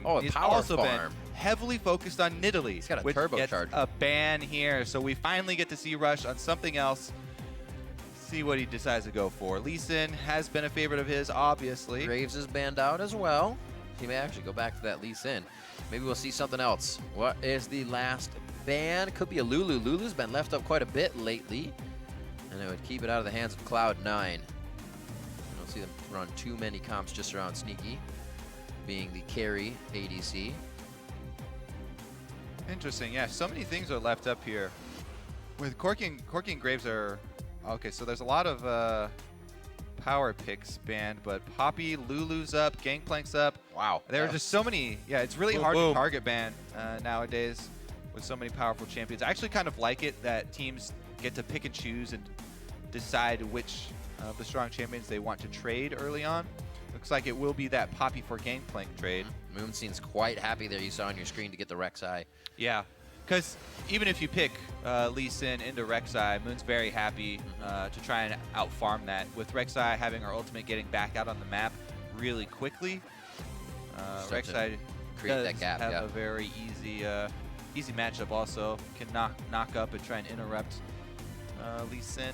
Oh, He's power also farm. been heavily focused on Nidalee. He's got a which gets turbocharger. a ban here, so we finally get to see Rush on something else. See what he decides to go for. Lee Sin has been a favorite of his, obviously. Graves is banned out as well. He may actually go back to that Lee Sin. Maybe we'll see something else. What is the last ban? Could be a Lulu. Lulu's been left up quite a bit lately, and it would keep it out of the hands of Cloud9. I don't see them run too many comps just around Sneaky, being the carry ADC. Interesting, yeah. So many things are left up here. With Corky and Graves are... Okay, so there's a lot of power picks banned, but Poppy, Lulu's up, Gangplank's up. Wow. There are just so many. Yeah, it's really hard boom. to target ban nowadays with so many powerful champions. I actually kind of like it that teams get to pick and choose and decide which of the strong champions they want to trade early on. Looks like it will be that Poppy for Gangplank trade. Moon seems quite happy there. You saw on your screen to get the Rek'Sai. Yeah, because even if you pick Lee Sin into Rek'Sai, Moon's very happy to try and outfarm that. With Rek'Sai having her ultimate getting back out on the map really quickly, Rek'Sai create that gap, have a very easy easy matchup also. Can knock up and try and interrupt Lee Sin.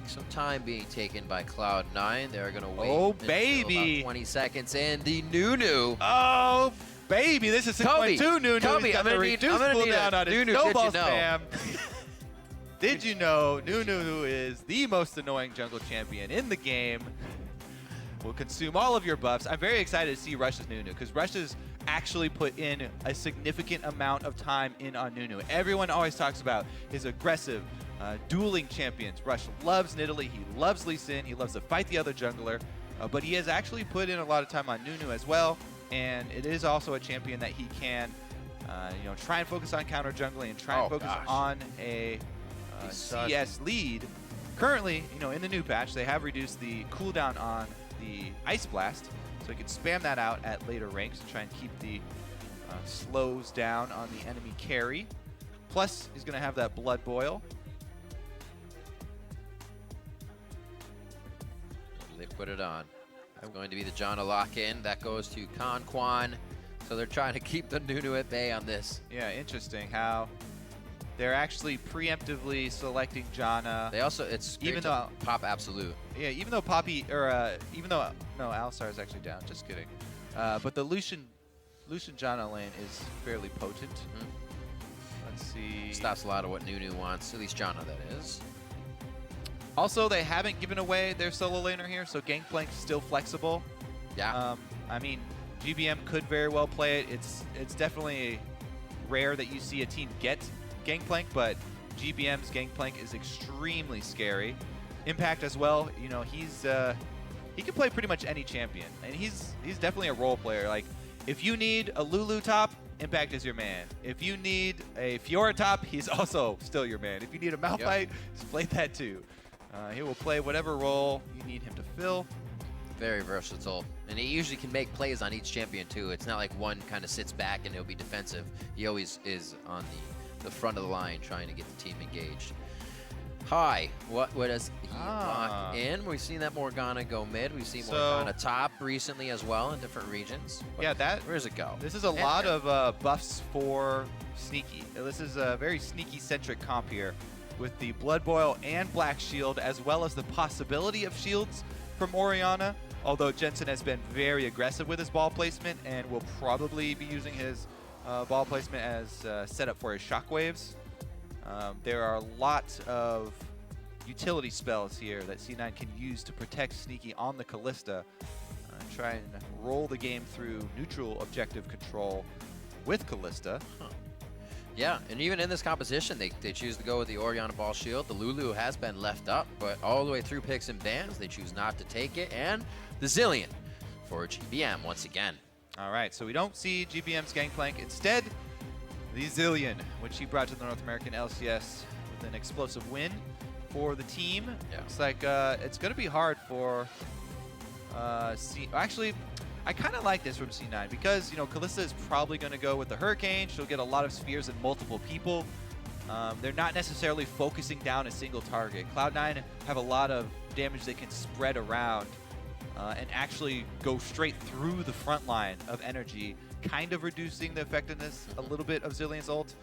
Some time being taken by Cloud9. They're going to wait Oh, until baby. about 20 seconds in. The Nunu. Oh, baby. This is 6.2 Nunu. Kobe, He's got I'm gonna the need reduced cooldown on his Nunu, snowball did you know? spam. Did you know Nunu is the most annoying jungle champion in the game? Will consume all of your buffs. I'm very excited to see Rush's Nunu because Rush has actually put in a significant amount of time in on Nunu. Everyone always talks about his aggressive, dueling champions. Rush loves Nidalee, he loves Lee Sin, he loves to fight the other jungler, but he has actually put in a lot of time on Nunu as well, and it is also a champion that he can try and focus on counter jungling and try and focus on a CS lead. Currently, in the new patch, they have reduced the cooldown on the Ice Blast, so he can spam that out at later ranks and try and keep the slows down on the enemy carry. Plus, he's going to have that Blood Boil. They put it on. It's going to be the Janna lock-in. That goes to Quan. So they're trying to keep the Nunu at bay on this. Yeah, interesting how they're actually preemptively selecting Janna. They also, it's even though pop Absolute. Yeah, even though Poppy, or even though, no, Alistar is actually down, just kidding. But the Lucian Janna lane is fairly potent. Let's see. Stops a lot of what Nunu wants, at least Janna that is. Also, they haven't given away their solo laner here, so Gangplank's still flexible. Yeah. I mean, GBM could very well play it. It's definitely rare that you see a team get Gangplank, but GBM's Gangplank is extremely scary. Impact as well, he can play pretty much any champion, and he's definitely a role player. Like, if you need a Lulu top, Impact is your man. If you need a Fiora top, he's also still your man. If you need a Malphite, he's played that too. He will play whatever role you need him to fill. Very versatile. And he usually can make plays on each champion too. It's not like one kind of sits back and he'll be defensive. He always is on the front of the line trying to get the team engaged. Hi, what does he lock in? We've seen that Morgana go mid. We've seen Morgana top recently as well in different regions. Yeah, where does it go? This is a lot of buffs for Sneaky. This is a very Sneaky-centric comp here with the Blood Boil and Black Shield, as well as the possibility of shields from Orianna, although Jensen has been very aggressive with his ball placement and will probably be using his ball placement as setup for his shockwaves. There are a lot of utility spells here that C9 can use to protect Sneaky on the Kalista and try and roll the game through neutral objective control with Kalista. Yeah, and even in this composition, they choose to go with the Orianna Ball Shield. The Lulu has been left up, but all the way through picks and bans, they choose not to take it. And the Zillion for GBM once again. All right, so we don't see GBM's Gangplank. Instead, the Zillion, which he brought to the North American LCS with an explosive win for the team. Yeah. Looks like it's going to be hard for Actually, I kind of like this from C9 because, Kalista is probably going to go with the Hurricane. She'll get a lot of spheres and multiple people. They're not necessarily focusing down a single target. Cloud9 have a lot of damage they can spread around and actually go straight through the front line of NRG, kind of reducing the effectiveness a little bit of Zillion's ult.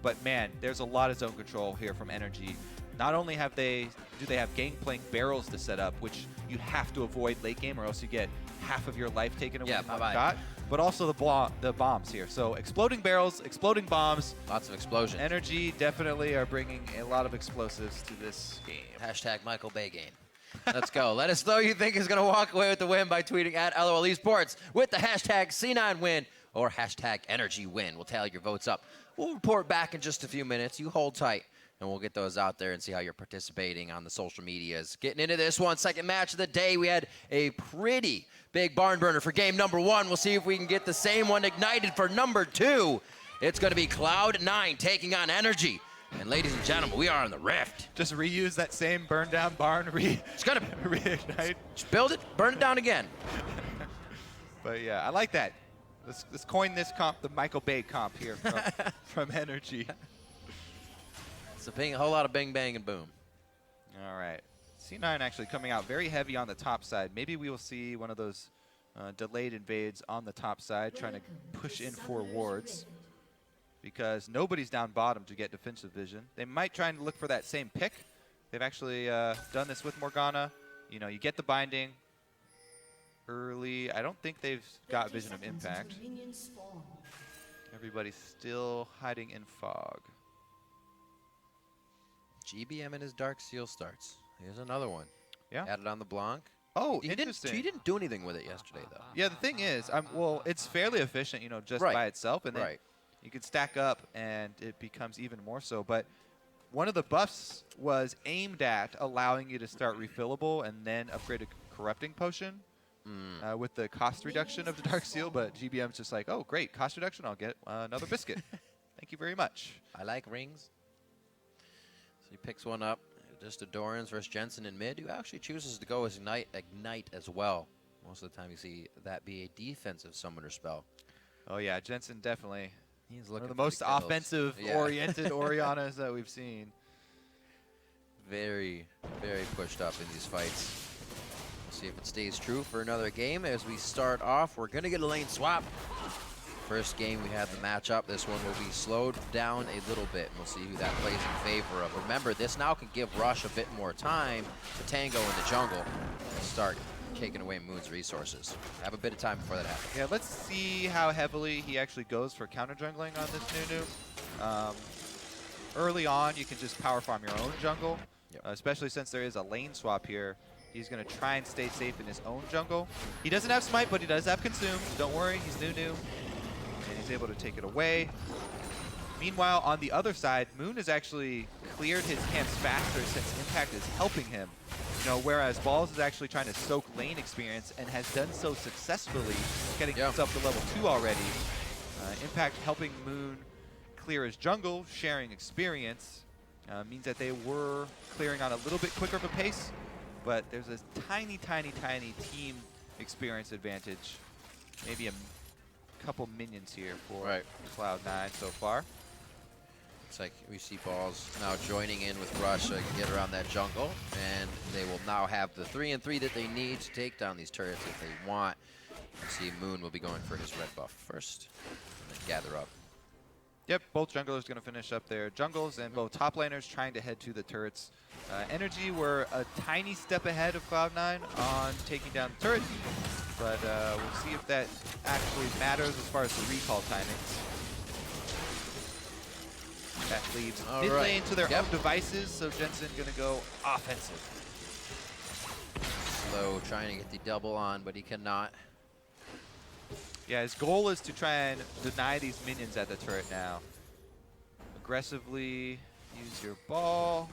But man, there's a lot of zone control here from NRG. Not only do they have Gangplank barrels to set up, which you have to avoid late game or else you get half of your life taken away from one shot, but also the bombs here. So exploding barrels, exploding bombs. Lots of explosions. NRG definitely are bringing a lot of explosives to this game. Hashtag Michael Bay game. Let's go. Let us know who you think is going to walk away with the win by tweeting at LOL Esports with the hashtag C9win or hashtag NRGwin. We'll tally your votes up. We'll report back in just a few minutes. You hold tight, and we'll get those out there and see how you're participating on the social medias. Getting into this one, second match of the day, we had a pretty big barn burner for game number 1. We'll see if we can get the same one ignited for number 2. It's going to be Cloud9 taking on NRG. And ladies and gentlemen, we are on the Rift. Just reuse that same burn down barn, It's going to reignite. Just build it, burn it down again. But yeah, I like that. Let's coin this comp, the Michael Bay comp here from NRG. It's a whole lot of bing, bang, and boom. All right. C9 actually coming out very heavy on the top side. Maybe we will see one of those delayed invades on the top side, trying to push in for wards, because nobody's down bottom to get defensive vision. They might try and look for that same pick. They've actually done this with Morgana. You know, you get the binding early. I don't think they've got vision of impact. Everybody's still hiding in fog. GBM and his Dark Seal starts. Here's another one. Yeah. Added on the Blanc. Oh, he interesting. He didn't do anything with it yesterday, though. Yeah, the thing is, well, it's fairly efficient, you know, just Right. by itself. And then you can stack up, and it becomes even more so. But one of the buffs was aimed at allowing you to start refillable and then upgrade a corrupting potion with the cost reduction of the Dark Seal. But GBM's just like, oh, great, cost reduction, I'll get another biscuit. Thank you very much. I like rings. So he picks one up. Just a Doran's versus Jensen in mid, who actually chooses to go as Ignite as well. Most of the time you see that be a defensive summoner spell. Oh, yeah, Jensen definitely. He's one looking of the most offensive-oriented Oriannas that we've seen. Very, very pushed up in these fights. We'll see if it stays true for another game. As we start off, we're going to get a lane swap. First game we had the matchup. This one will be slowed down a little bit, and we'll see who that plays in favor of. Remember, this now can give Rush a bit more time to tango in the jungle and start taking away Moon's resources. Have a bit of time before that happens. Yeah, let's see how heavily he actually goes for counter jungling on this Nunu. Early on, you can just power farm your own jungle, especially since there is a lane swap here. He's going to try and stay safe in his own jungle. He doesn't have Smite, but he does have Consume. Don't worry, he's Nunu. And he's able to take it away. Meanwhile, on the other side, Moon has actually cleared his camps faster since Impact is helping him. You know, whereas Balls is actually trying to soak lane experience and has done so successfully, getting himself to level 2 already. Impact helping Moon clear his jungle, sharing experience, means that they were clearing on a little bit quicker of a pace, but there's a tiny, tiny, tiny team experience advantage. Maybe a couple minions here for Cloud9 so far. Looks like we see Balls now joining in with Rush so they can get around that jungle, and they will now have the 3-3 that they need to take down these turrets if they want. You see Moon will be going for his red buff first, and then gather up. Yep, both junglers going to finish up their jungles, and both top laners trying to head to the turrets. NRG were a tiny step ahead of Cloud9 on taking down the turret, but we'll see if that actually matters as far as the recall timings. That leaves mid lane to their own devices, so Jensen going to go offensive. Slow trying to get the double on, but he cannot. Yeah, his goal is to try and deny these minions at the turret now. Aggressively use your ball.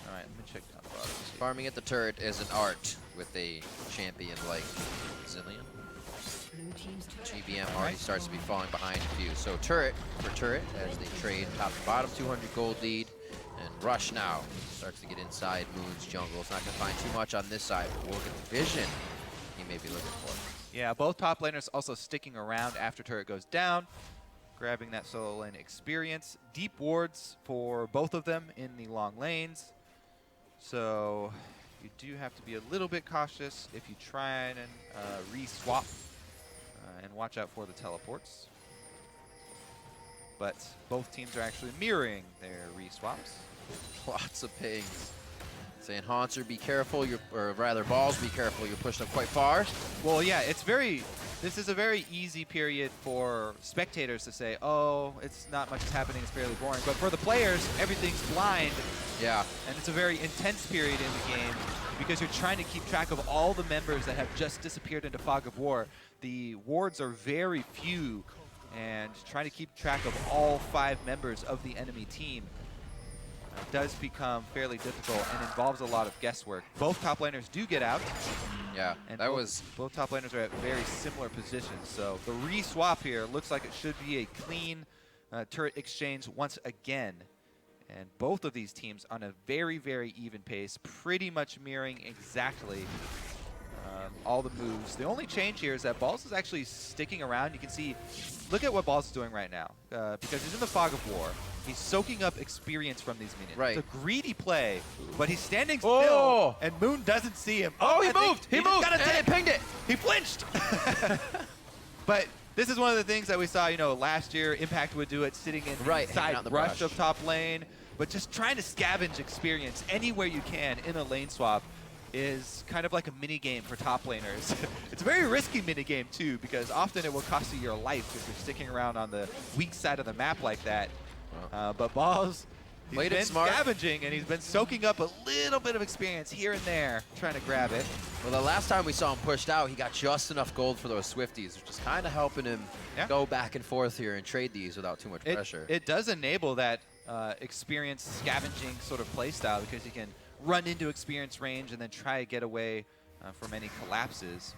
All right, let me check down the bottom. Farming at the turret is an art with a champion like Zillion. GBM already starts to be falling behind a few. So turret for turret as they trade top to bottom, 200 gold lead. And Rush now starts to get inside Moon's jungle. It's not going to find too much on this side, but we'll get the vision he may be looking for. Yeah, both top laners also sticking around after turret goes down, grabbing that solo lane experience. Deep wards for both of them in the long lanes. So You do have to be a little bit cautious if you try and re-swap and watch out for the teleports. But both teams are actually mirroring their re-swaps. Lots of pings. Saying Haunter, be careful, or rather Balls, be careful, you're pushed up quite far. Well, yeah, this is a very easy period for spectators to say, oh, it's not much is happening, it's fairly boring. But for the players, everything's blind. Yeah. And it's a very intense period in the game because you're trying to keep track of all the members that have just disappeared into Fog of War. The wards are very few, and trying to keep track of all 5 members of the enemy team does become fairly difficult and involves a lot of guesswork. Both top laners do get out. Yeah, and both top laners are at very similar positions. So the re-swap here looks like it should be a clean turret exchange once again. And both of these teams on a very, very even pace, pretty much mirroring exactly all the moves. The only change here is that Balls is actually sticking around. You can see, look at what Balls is doing right now. Because he's in the Fog of War. He's soaking up experience from these minions. Right. It's a greedy play, but he's standing still, and Moon doesn't see him. Oh, he moved! He moved! Got And it pinged it! He flinched! But this is one of the things that we saw, last year. Impact would do it sitting inside the rush brush of top lane. But just trying to scavenge experience anywhere you can in a lane swap is kind of like a mini game for top laners. It's a very risky mini game too, because often it will cost you your life if you're sticking around on the weak side of the map like that. But Balls, he's been scavenging, and he's been soaking up a little bit of experience here and there, trying to grab it. Well, the last time we saw him pushed out, he got just enough gold for those Swifties, which is kind of helping him go back and forth here and trade these without too much pressure. It does enable that experience scavenging sort of play style, because he can run into experience range and then try to get away from any collapses.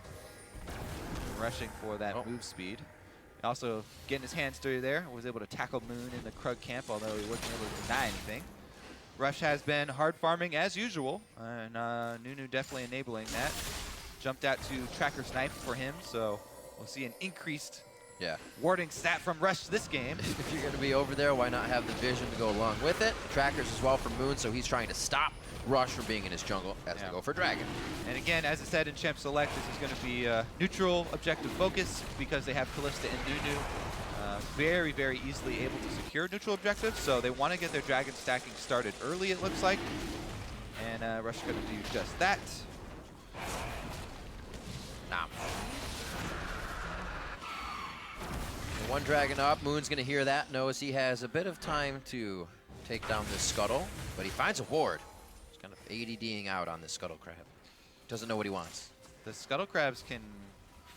Rushing for that move speed. Also, getting his hands dirty there, was able to tackle Moon in the Krug camp, although he wasn't able to deny anything. Rush has been hard farming as usual, and Nunu definitely enabling that. Jumped out to Tracker Snipe for him, so we'll see an increased warding stat from Rush this game. If you're going to be over there, why not have the vision to go along with it? Trackers as well for Moon, so he's trying to stop Rush from being in his jungle as they go for Dragon. And again, as I said in Champ Select, this is going to be neutral objective focus because they have Kalista and Nunu very, very easily able to secure neutral objectives. So they want to get their Dragon stacking started early, it looks like. And Rush is going to do just that. One Dragon up. Moon's going to hear that, knows he has a bit of time to take down this Scuttle, but he finds a ward. He's kind of ADDing out on this Scuttle Crab. Doesn't know what he wants. The Scuttle Crabs can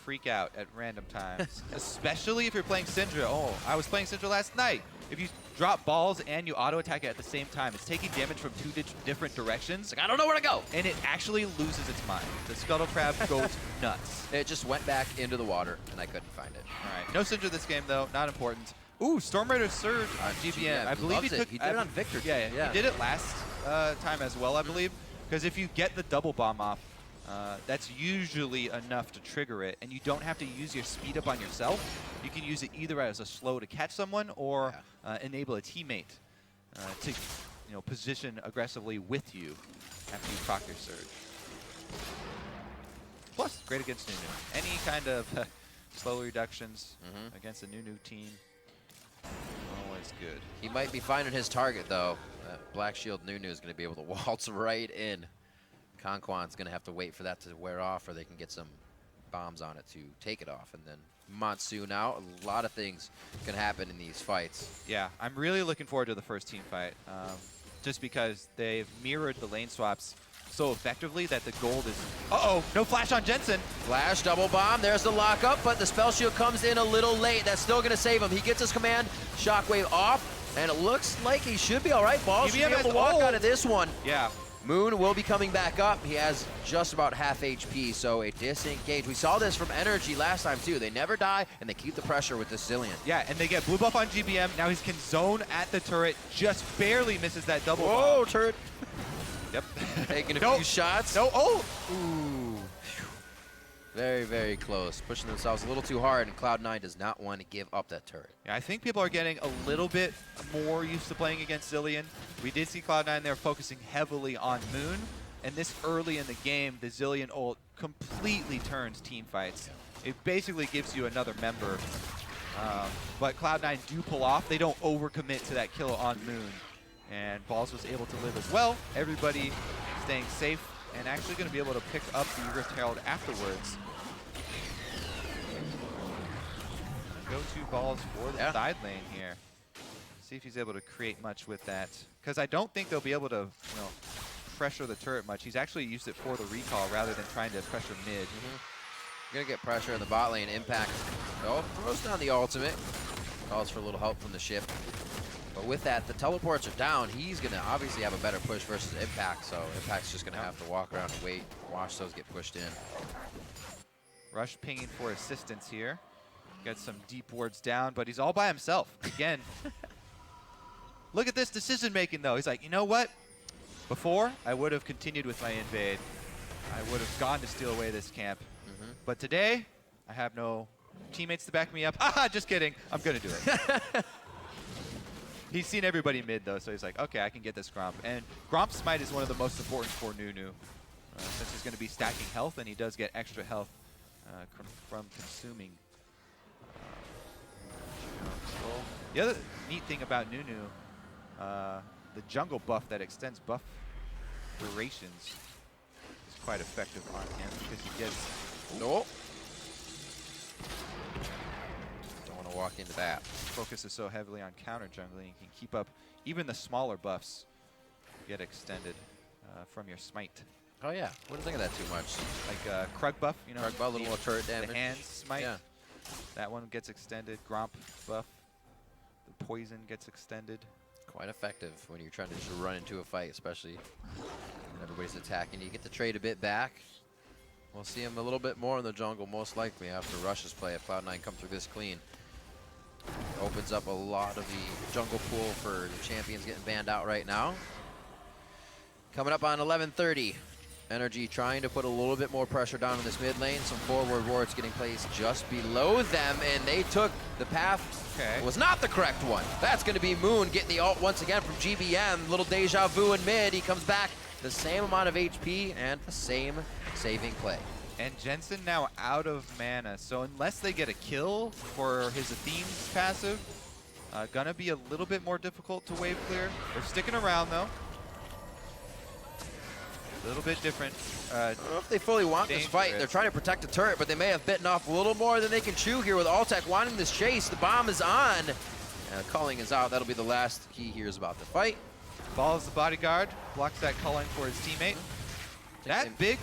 freak out at random times, especially if you're playing Syndra. Oh, I was playing Syndra last night. If you drop Balls and you auto-attack it at the same time, it's taking damage from 2 different directions. Like, I don't know where to go. And it actually loses its mind. The Scuttle Crab goes nuts. It just went back into the water, and I couldn't find it. All right, no Syndra this game, though. Not important. Ooh, Storm Raider Surge on GBM. I believe he took He did it on Victor. Yeah, he did it last time as well, I believe. Because if you get the double bomb off, that's usually enough to trigger it, and you don't have to use your speed up on yourself. You can use it either as a slow to catch someone or enable a teammate to position aggressively with you after you proc your surge. Plus, great against Nunu. Any kind of slow reductions against a Nunu team, always good. He might be finding his target, though. Black Shield Nunu is going to be able to waltz right in. Conquan's going to have to wait for that to wear off, or they can get some bombs on it to take it off. And then Monsoon out. A lot of things can happen in these fights. Yeah, I'm really looking forward to the first team fight, just because they've mirrored the lane swaps so effectively that the gold is... Uh-oh, no flash on Jensen. Flash, double bomb, there's the lockup, but the spell shield comes in a little late. That's still going to save him. He gets his command, shockwave off, and it looks like he should be all right. Balls should be able to walk out of this one. Yeah. Moon will be coming back up. He has just about half HP, so a disengage. We saw this from NRG last time, too. They never die, and they keep the pressure with this Zillion. Yeah, and they get blue buff on GBM. Now he can zone at the turret, just barely misses that double bomb. Whoa, turret. Yep. Taking a few shots. No, oh! Ooh. Very, very close. Pushing themselves a little too hard, and Cloud9 does not want to give up that turret. Yeah, I think people are getting a little bit more used to playing against Zillion. We did see Cloud9 there focusing heavily on Moon, And this early in the game, the Zillion ult completely turns team fights. It basically gives you another member. But Cloud9 do pull off. They don't overcommit to that kill on Moon. And Balls was able to live as well. Everybody staying safe and actually going to be able to pick up the Rift Herald afterwards. Go to Balls for the side lane here. See if he's able to create much with that. Because I don't think they'll be able to, pressure the turret much. He's actually used it for the recall rather than trying to pressure mid. Gonna get pressure in the bot lane. Impact throws down the ultimate. Calls for a little help from the ship. But with that, the teleports are down. He's gonna obviously have a better push versus Impact, so Impact's just gonna have to walk around and wait, watch those get pushed in. Rush pinging for assistance here. Gets some deep wards down, but he's all by himself. Again, look at this decision making though. He's like, you know what? Before, I would have continued with my invade. I would have gone to steal away this camp. But today, I have no teammates to back me up. Ah, just kidding. I'm going to do it. He's seen everybody mid, though, so he's like, okay, I can get this Gromp. And Gromp Smite is one of the most important for Nunu, since he's going to be stacking health, and he does get extra health from consuming. The other neat thing about Nunu, the jungle buff that extends buff durations is quite effective on him because he gets... Nope. Don't want to walk into that. Focuses so heavily on counter jungling, you can keep up even the smaller buffs get extended from your smite. Oh yeah, wouldn't think of that too much. Like Krug buff, Krug buff, a little more turret damage. The hand smite, yeah. That one gets extended. Gromp buff, the poison gets extended. Quite effective when you're trying to just run into a fight, especially when everybody's attacking. You get to trade a bit back. We'll see him a little bit more in the jungle, most likely, after Rush's play if Cloud9 come through this clean. Opens up a lot of the jungle pool for the champions getting banned out right now. Coming up on 11:30. NRG trying to put a little bit more pressure down in this mid lane. Some forward wards getting placed just below them, and they took the path. Okay. Was not the correct one. That's going to be Moon getting the ult once again from GBM. Little deja vu in mid. He comes back the same amount of HP and the same saving play. And Jensen now out of mana, so unless they get a kill for his Athene's passive, gonna be a little bit more difficult to wave clear. They're sticking around though. A little bit different. I don't know if they fully want this fight. They're trying to protect the turret, but they may have bitten off a little more than they can chew here with Altec wanting this chase. The bomb is on. Culling is out. That'll be the last he hears about the fight. Ball is the bodyguard. Blocks that culling for his teammate. That big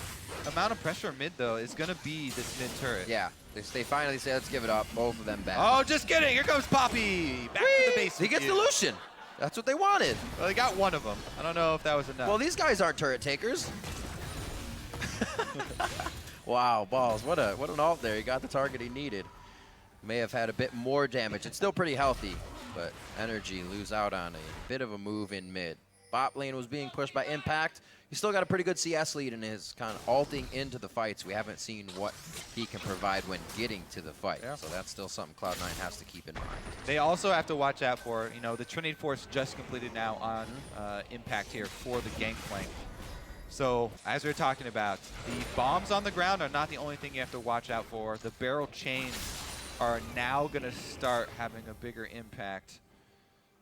amount of pressure mid, though, is going to be this mid turret. Yeah. They finally say, let's give it up. Both of them back. Oh, just kidding. Here comes Poppy. Back to the base. He gets the Lucian. That's what they wanted. Well, they got one of them. I don't know if that was enough. Well, these guys aren't turret takers. Wow, Balls. What an ult there. He got the target he needed. May have had a bit more damage. It's still pretty healthy, but NRG lose out on a bit of a move in mid. Bot lane was being pushed by Impact. He's still got a pretty good CS lead and is kind of ulting into the fights. We haven't seen what he can provide when getting to the fight. Yeah. So that's still something Cloud9 has to keep in mind. They also have to watch out for, the Trinity Force just completed now on Impact here for the Gangplank. So, as we were talking about, the bombs on the ground are not the only thing you have to watch out for. The barrel chains are now going to start having a bigger impact.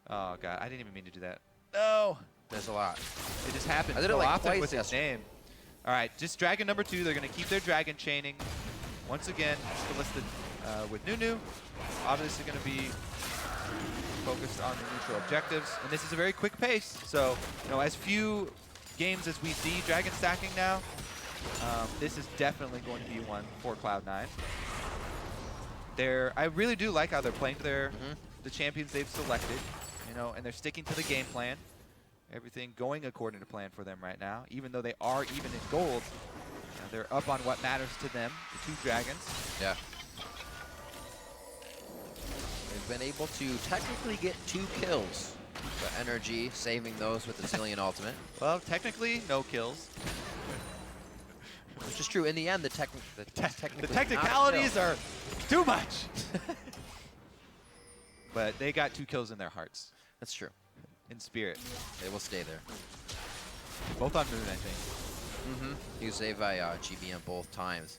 Oh, God. I didn't even mean to do that. No. There's a lot. It just happened I did so it like often twice with his name. All right, just Dragon number 2. They're going to keep their Dragon chaining. Once again, still listed with Nunu. Obviously going to be focused on the neutral objectives. And this is a very quick pace. So, as few games as we see Dragon stacking now, this is definitely going to be one for Cloud9. I really do like how they're playing the champions they've selected, and they're sticking to the game plan. Everything going according to plan for them right now. Even though they are even in gold, they're up on what matters to them, the 2 dragons. Yeah. They've been able to technically get 2 kills. But NRG saving those with the Zillion ultimate. Well, technically, no kills. Which is true. In the end, the technicalities are too much. But they got 2 kills in their hearts. That's true. In spirit. They will stay there. Both on Moon, I think. He was saved by GBM both times.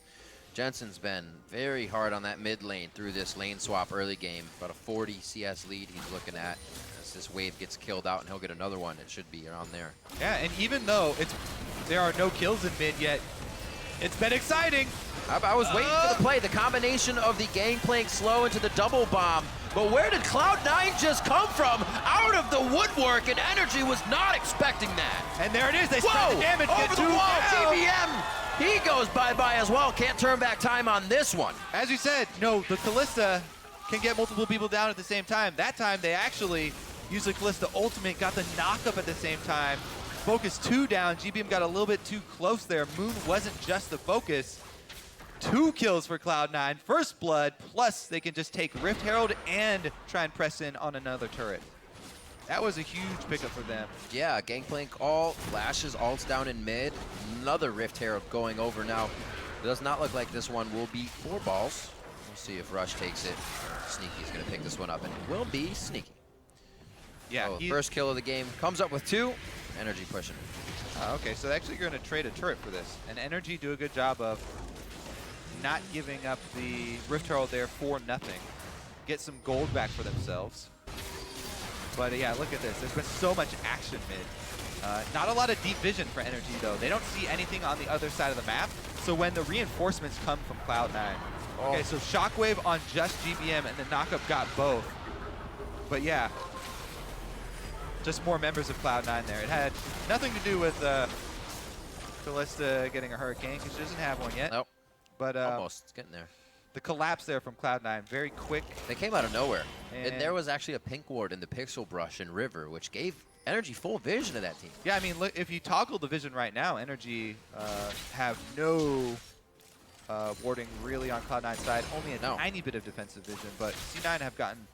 Jensen's been very hard on that mid lane through this lane swap early game. About a 40 CS lead he's looking at. As this wave gets killed out and he'll get another one, it should be around there. Yeah, and even though there are no kills in mid yet, it's been exciting. I was waiting for the play. The combination of the gangplank slow into the double bomb. But where did Cloud9 just come from? Out of the woodwork, and NRG was not expecting that. And there it is. They spread the damage. Over the wall, GBM. He goes bye-bye as well. Can't turn back time on this one. As you said, no, the Kalista can get multiple people down at the same time. That time, they actually used the Kalista ultimate, got the knock-up at the same time. Focus 2 down. GBM got a little bit too close there. Moon wasn't just the focus. 2 kills for Cloud9. First blood, plus they can just take Rift Herald and try and press in on another turret. That was a huge pickup for them. Yeah, Gangplank all flashes, ults down in mid. Another Rift Herald going over now. It does not look like this one will be 4 balls. We'll see if Rush takes it. Sneaky's going to pick this one up, and it will be Sneaky. Yeah, so first kill of the game comes up with 2. NRG pushing. Okay, so actually you're going to trade a turret for this. And NRG do a good job of not giving up the Rift Herald there for nothing. Get some gold back for themselves. But yeah, look at this. There's been so much action mid. Not a lot of deep vision for NRG though. They don't see anything on the other side of the map. So when the reinforcements come from Cloud9. Okay, so Shockwave on just GBM and the knockup got both. But yeah, just more members of Cloud9 there. It had nothing to do with Kalista getting a Hurricane because she doesn't have one yet. Nope. But almost. It's getting there. The collapse there from Cloud9, very quick. They came out of nowhere. And there was actually a pink ward in the Pixel Brush and River, which gave NRG full vision of that team. Yeah, I mean, look, if you toggle the vision right now, NRG have no warding really on Cloud9's side, only a tiny bit of defensive vision, but C9 have gotten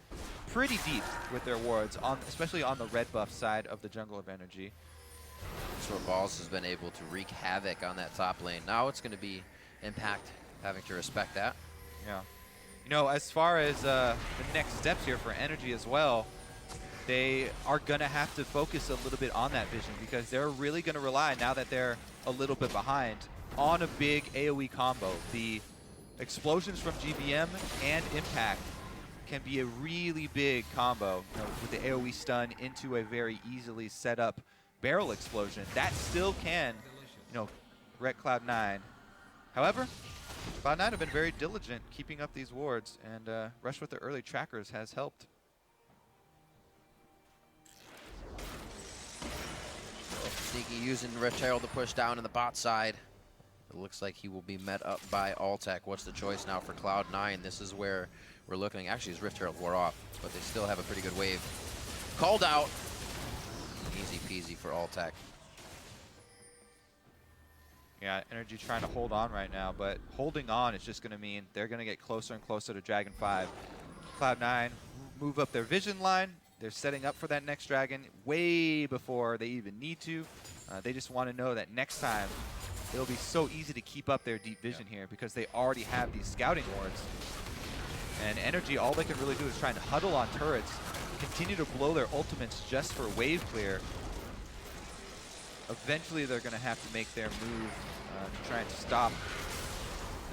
pretty deep with their wards, especially on the red buff side of the jungle of NRG. That's where Balls has been able to wreak havoc on that top lane. Now it's going to be Impact having to respect that. Yeah. You know, as far as the next steps here for NRG as well, they are going to have to focus a little bit on that vision because they're really going to rely, now that they're a little bit behind, on a big AoE combo. The explosions from GBM and Impact can be a really big combo, you know, with the AoE stun into a very easily set up barrel explosion. That still can, you know, wreck Cloud9. However, Cloud9 have been very diligent keeping up these wards, and Rush with the early trackers has helped. Sneaky using Rift Herald to push down in the bot side. It looks like he will be met up by Altec. What's the choice now for Cloud9? This is where we're looking. Actually, his Rift Herald wore off, but they still have a pretty good wave. Called out. Easy peasy for Altec. Yeah, NRG trying to hold on right now, but holding on is just going to mean they're going to get closer and closer to Dragon 5. Cloud9 move up their vision line. They're setting up for that next Dragon way before they even need to. They just want to know that next time it'll be so easy to keep up their deep vision here because they already have these scouting wards. And NRG, all they can really do is trying to huddle on turrets, continue to blow their ultimates just for wave clear. Eventually, they're going to have to make their move to try and stop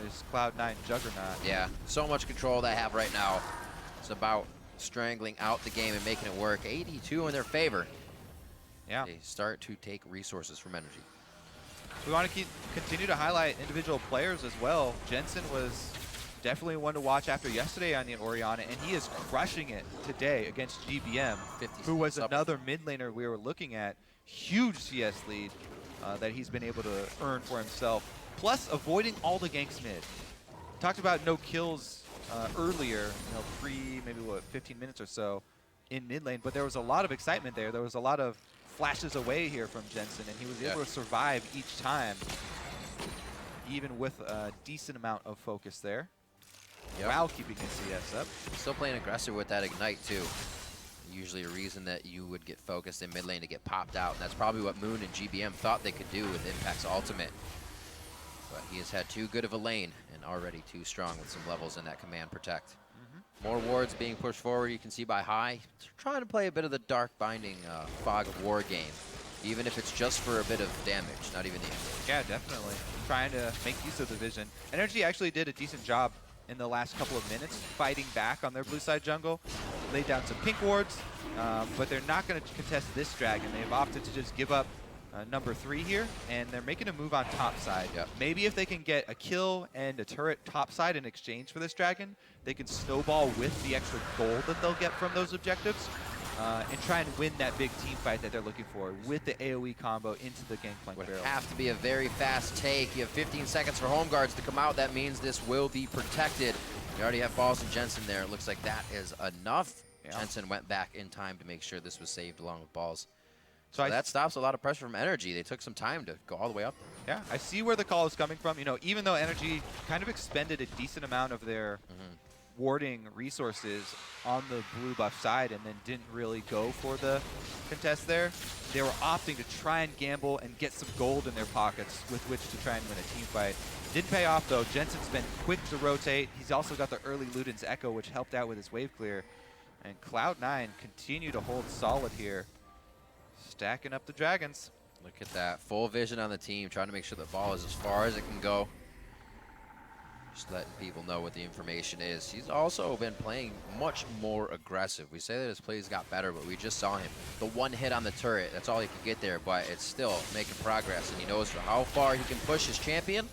this Cloud9 juggernaut. Yeah, so much control they have right now. It's about strangling out the game and making it work. 82 in their favor. Yeah. They start to take resources from NRG. We want to continue to highlight individual players as well. Jensen was definitely one to watch after yesterday on the Orianna, and he is crushing it today against GBM, who was another mid laner we were looking at. Huge CS lead that he's been able to earn for himself, plus avoiding all the ganks mid. Talked about no kills earlier, you know, maybe what, 15 minutes or so in mid lane, but there was a lot of excitement there. There was a lot of flashes away here from Jensen, and he was able to survive each time, even with a decent amount of focus there, while keeping his CS up. Still playing aggressive with that Ignite too. Usually a reason that you would get focused in mid lane to get popped out, and that's probably what Moon and GBM thought they could do with Impact's ultimate. But he has had too good of a lane and already too strong with some levels in that command protect. More wards being pushed forward, you can see by High. Trying to play a bit of the dark binding fog of war game. even if it's just for a bit of damage, not even the engage. Yeah, definitely. Trying to make use of the vision. NRG actually did a decent job in the last couple of minutes fighting back on their blue side jungle. Laid down some pink wards, but they're not going to contest this dragon. They've opted to just give up number 3 here, and they're making a move on top side. Yep. Maybe if they can get a kill and a turret top side in exchange for this dragon, they can snowball with the extra gold that they'll get from those objectives and try and win that big team fight that they're looking for with the AoE combo into the Gangplank Would barrel. have to be a very fast take. You have 15 seconds for home guards to come out. That means this will be protected. You already have Balls and Jensen there. It looks like that is enough. Yeah. Jensen went back in time to make sure this was saved along with Balls. So that stops a lot of pressure from NRG. They took some time to go all the way up there. Yeah, I see where the call is coming from. You know, even though NRG kind of expended a decent amount of their warding resources on the blue buff side and then didn't really go for the contest there, they were opting to try and gamble and get some gold in their pockets with which to try and win a team fight. Didn't pay off though. Jensen's been quick to rotate. He's also got the early Luden's Echo, which helped out with his wave clear. And Cloud9 continue to hold solid here, stacking up the dragons. Look at that. Full vision on the team, trying to make sure the ball is as far as it can go. Just letting people know what the information is. He's also been playing much more aggressive. We say that his plays got better, but we just saw him. The one hit on the turret, that's all he could get there, but it's still making progress, and he knows for how far he can push his champion.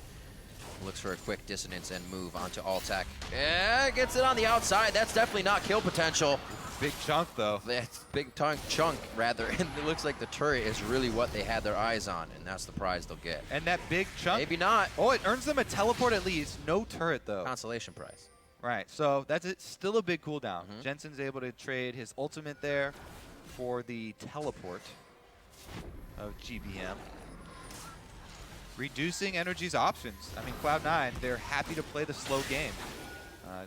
Looks for a quick dissonance and move onto Altec. Yeah, gets it on the outside. That's definitely not kill potential. Big chunk, though. That's big chunk, rather. And it looks like the turret is really what they had their eyes on, and that's the prize they'll get. And that big chunk. Maybe not. Oh, it earns them a teleport at least. No turret, though. Consolation prize. Right, so that's it. Still a big cooldown. Jensen's able to trade his ultimate there for the teleport of GBM. Reducing NRG's options. I mean, Cloud9, they're happy to play the slow game.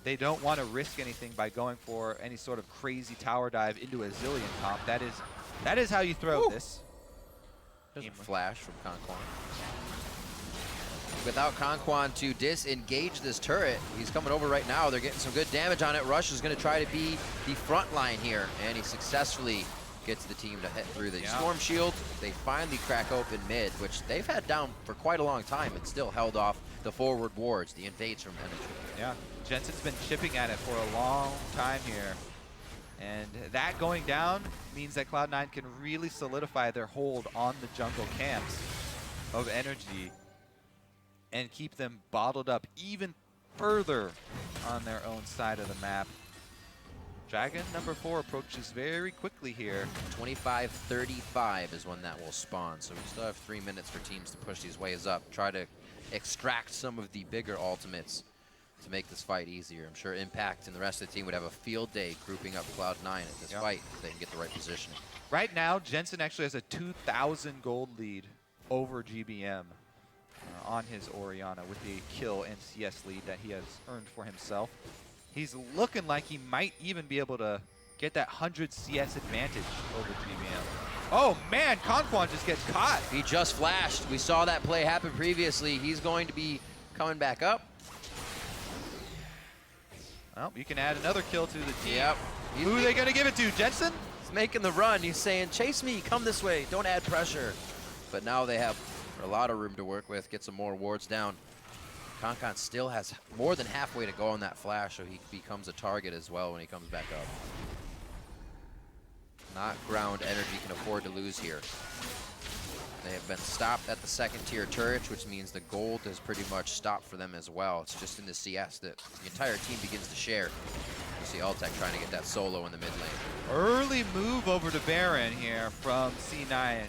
They don't want to risk anything by going for any sort of crazy tower dive into a Zillion comp. That is how you throw this. There's a flash from Conquan. Without Conquan to disengage this turret, he's coming over right now. They're getting some good damage on it. Rush is going to try to be the front line here, and he successfully gets the team to hit through the Storm Shield. They finally crack open mid, which they've had down for quite a long time and still held off the forward wards, the invades from NRG. Yeah, Jensen's been chipping at it for a long time here. And that going down means that Cloud9 can really solidify their hold on the jungle camps of NRG and keep them bottled up even further on their own side of the map. Dragon number 4 approaches very quickly here. 25:35 is when that will spawn, so we still have 3 minutes for teams to push these waves up, try to extract some of the bigger ultimates to make this fight easier. I'm sure Impact and the rest of the team would have a field day grouping up Cloud9 at this fight if they can get the right positioning. Right now, Jensen actually has a 2,000 gold lead over GBM on his Orianna with the kill and CS lead that he has earned for himself. He's looking like he might even be able to get that 100 CS advantage over GBM. Oh man, Conquan just gets caught. He just flashed. We saw that play happen previously. He's going to be coming back up. Well, you can add another kill to the team. Yep. Who are they going to give it to? Jensen? He's making the run. He's saying, chase me, come this way, don't add pressure. But now they have a lot of room to work with, get some more wards down. Conquan still has more than halfway to go on that flash, so he becomes a target as well when he comes back up. Not ground NRG can afford to lose here. They have been stopped at the second tier turret, which means the gold has pretty much stopped for them as well. It's just in the CS that the entire team begins to share. You see Altec trying to get that solo in the mid lane. Early move over to Baron here from C9.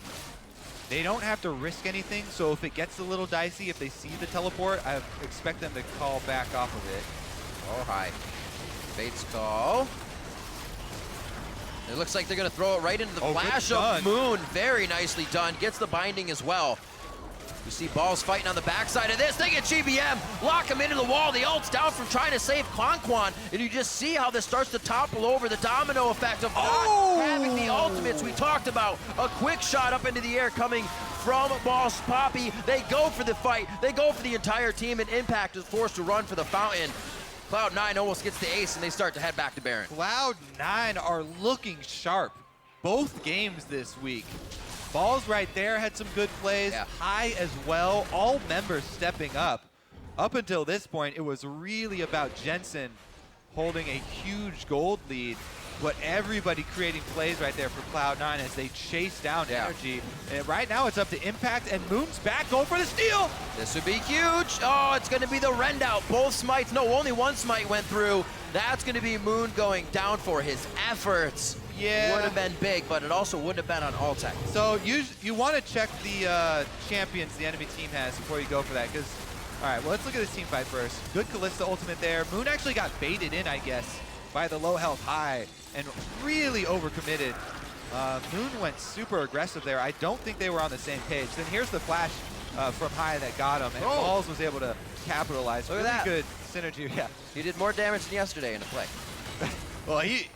They don't have to risk anything, so if it gets a little dicey, if they see the teleport, I expect them to call back off of it. Oh, hi. Bates call. It looks like they're going to throw it right into the flash of Moon. Very nicely done. Gets the binding as well. You see Balls fighting on the backside of this. They get GBM. Lock him into the wall. The ult's down from trying to save Conquan. And you just see how this starts to topple over the domino effect of not having the ultimates we talked about. A quick shot up into the air coming from Boss Poppy. They go for the fight. They go for the entire team, and Impact is forced to run for the fountain. Cloud9 almost gets the ace, and they start to head back to Baron. Cloud9 are looking sharp both games this week. Balls right there had some good plays. Yeah. High as well. All members stepping up. Up until this point, it was really about Jensen holding a huge gold lead, but everybody creating plays right there for Cloud9 as they chase down NRG. And right now it's up to Impact, and Moon's back going for the steal. This would be huge. Oh, it's going to be the rend out. Both smites. No, only one smite went through. That's going to be Moon going down for his efforts. Yeah. Would have been big, but it also wouldn't have been on Altec. So you want to check the champions the enemy team has before you go for that, because, all right, well, let's look at this team fight first. Good Kalista ultimate there. Moon actually got baited in, I guess, by the low health High and really overcommitted. Moon went super aggressive there. I don't think they were on the same page. Then here's the flash from High that got him, and Balls was able to capitalize. Look at really that. Good synergy, yeah. He did more damage than yesterday in the play. Well, he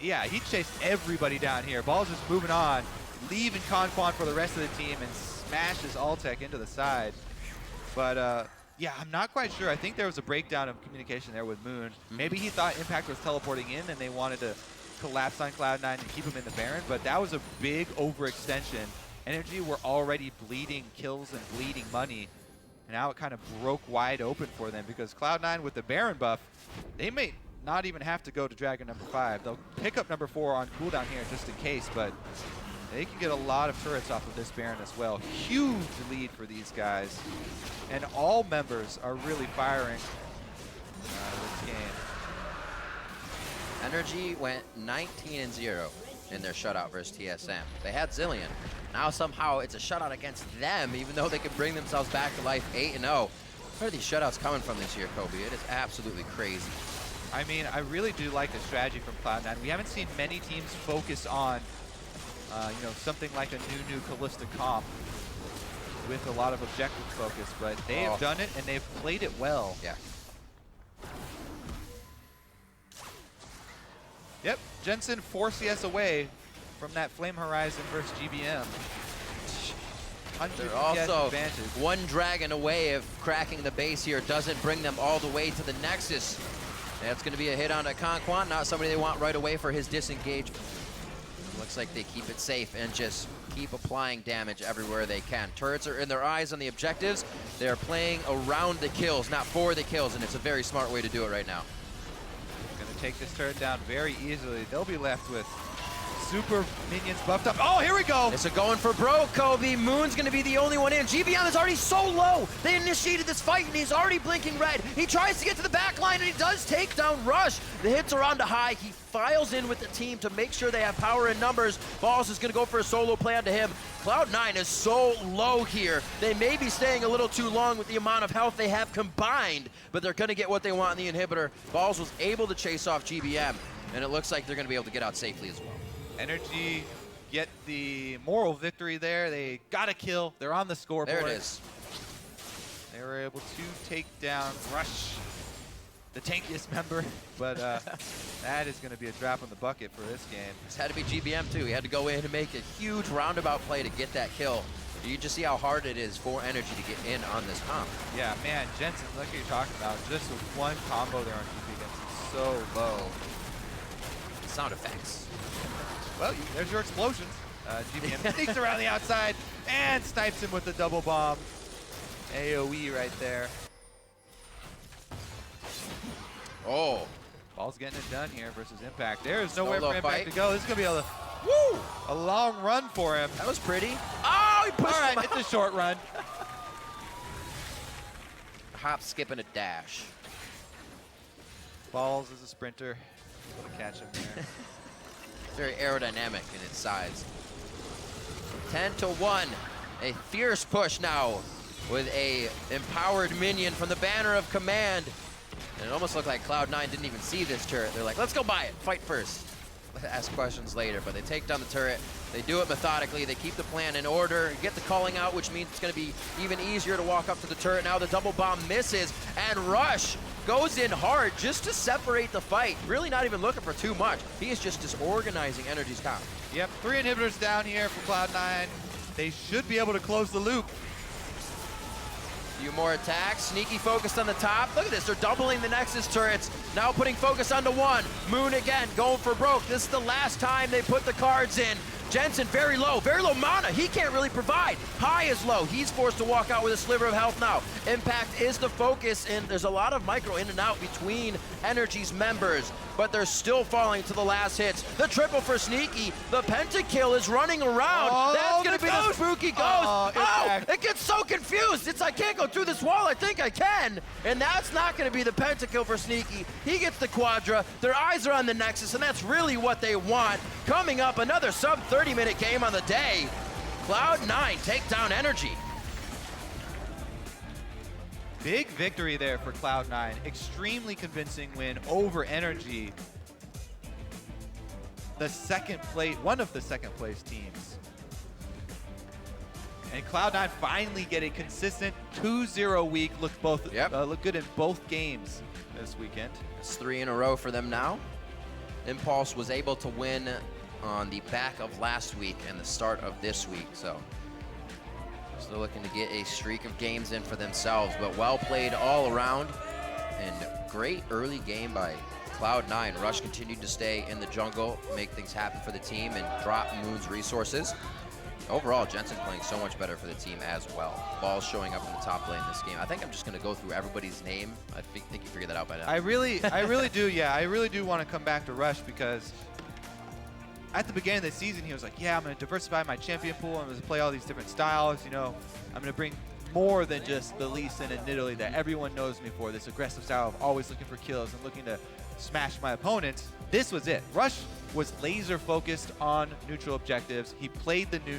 chased everybody down here. Balls just moving on, leaving Conquan for the rest of the team, and smashes Altec into the side. But yeah, I'm not quite sure. I think there was a breakdown of communication there with Moon. Maybe he thought Impact was teleporting in and they wanted to collapse on Cloud9 and keep him in the Baron, but that was a big overextension. NRG were already bleeding kills and bleeding money, and now it kind of broke wide open for them because Cloud9 with the Baron buff, they may not even have to go to Dragon number 5. They'll pick up number 4 on cooldown here just in case, but they can get a lot of turrets off of this Baron as well. Huge lead for these guys, and all members are really firing this game. NRG went 19-0 in their shutout versus TSM. They had Zillion. Now somehow it's a shutout against them, even though they can bring themselves back to life 8-0. Where are these shutouts coming from this year, Kobe? It is absolutely crazy. I mean, I really do like the strategy from Cloud9. We haven't seen many teams focus on, you know, something like a new Kalista comp with a lot of objective focus, but they have done it and they've played it well. Yeah. Yep, Jensen 4 CS away from that Flame Horizon versus GBM. They're also one dragon away of cracking the base here. Doesn't bring them all the way to the Nexus. That's going to be a hit onto Conquan, not somebody they want right away for his disengagement. Looks like they keep it safe and just keep applying damage everywhere they can. Turrets are in their eyes on the objectives. They're playing around the kills, not for the kills, and it's a very smart way to do it right now. Going to take this turret down very easily. They'll be left with super minions buffed up. Oh, here we go. It's a going for broke, Kobe. Moon's going to be the only one in. GBM is already so low. They initiated this fight, and he's already blinking red. He tries to get to the back line, and he does take down Rush. The hits are on to High. He files in with the team to make sure they have power in numbers. Balls is going to go for a solo play onto him. Cloud9 is so low here. They may be staying a little too long with the amount of health they have combined, but they're going to get what they want in the inhibitor. Balls was able to chase off GBM, and it looks like they're going to be able to get out safely as well. NRG get the moral victory there. They got a kill. They're on the scoreboard. There it is. They were able to take down Rush, the tankiest member, but that is going to be a drop in the bucket for this game. This had to be GBM too. He had to go in and make a huge roundabout play to get that kill. You just see how hard it is for NRG to get in on this comp. Yeah, man, Jensen, like you're talking about, just with one combo there on TP against so low. Sound effects. Well, there's your explosions. GBM sneaks around the outside and snipes him with the double bomb. AoE right there. Oh. Ball's getting it done here versus Impact. There is nowhere for Impact fight to go. This is going to be a long run for him. That was pretty. Oh, he pushed him out. It's a short run. Hop, skip, and a dash. Balls is a sprinter. Able to catch him there. Very aerodynamic in its size. 10-1. A fierce push now with a empowered minion from the banner of command. And it almost looked like Cloud9 didn't even see this turret. They're like, let's go buy it. Fight first. Ask questions later. But they take down the turret. They do it methodically. They keep the plan in order. Get the calling out, which means it's going to be even easier to walk up to the turret. Now the double bomb misses. And Rush goes in hard just to separate the fight. Really not even looking for too much. He is just disorganizing NRG's comp. Yep, 3 inhibitors down here for Cloud9. They should be able to close the loop. Few more attacks. Sneaky focused on the top. Look at this. They're doubling the Nexus turrets. Now putting focus onto one. Moon again going for broke. This is the last time they put the cards in. Jensen very low mana. He can't really provide. High is low. He's forced to walk out with a sliver of health now. Impact is the focus, and there's a lot of micro in and out between NRG's members, but they're still falling to the last hits. The triple for Sneaky. The pentakill is running around. Oh, that's going to be the spooky ghost. Oh, it gets so confused. It's I can't go through this wall. I think I can. And that's not going to be the pentakill for Sneaky. He gets the quadra. Their eyes are on the Nexus, and that's really what they want. Coming up, another sub 30-minute game on the day. Cloud9 take down NRG. Big victory there for Cloud9. Extremely convincing win over NRG. One of the second place teams. And Cloud9 finally get a consistent 2-0 week. Look good in both games this weekend. It's 3 in a row for them now. Impulse was able to win on the back of last week and the start of this week, so still looking to get a streak of games in for themselves, but well played all around and great early game by Cloud9. Rush continued to stay in the jungle, make things happen for the team, and drop Moon's resources. Overall, Jensen's playing so much better for the team as well. Ball's showing up in the top lane this game. I think I'm just going to go through everybody's name. I think you figured that out by now. I really do, yeah. I really do want to come back to Rush because at the beginning of the season, he was like, yeah, I'm going to diversify my champion pool. I'm going to play all these different styles. You know, I'm going to bring more than just the Lee Sin and Nidalee that everyone knows me for, this aggressive style of always looking for kills and looking to smash my opponents. This was it. Rush was laser focused on neutral objectives. He played the new